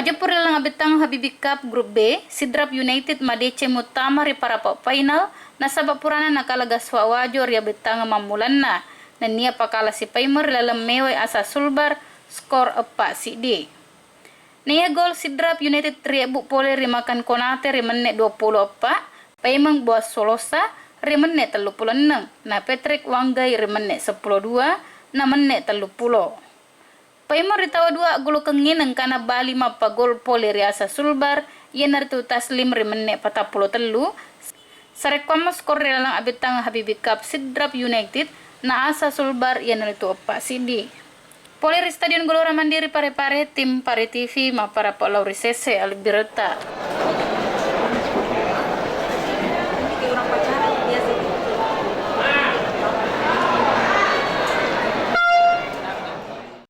Majapur lang abitang Habibi Cup Group B, Sidrap United madece mutama ri para final na sabapurana nakalaga swawajo ri abitang mamulan na niya pakala si Paimor lalam meway asa sulbar skor epa CD. Niya gol Sidrap United ribu pole rimakan konate rimene 24, Paimang buas solosa rimene 36, na Patrick Wanggai rimene 12, na mene 30. Paimor ritawa 2 gol kengineng kana bali mapagol pole riasa sulbar yen nartu taslim rimene 43. Sarekwama skor lang abitang Habibi Cup Sidrap United na asa sulbar yen nartu epa CD. Pole ri Stadion Gelora Mandiri Pare-Pare tim Pare TV ma para Lauri Sese Albireta.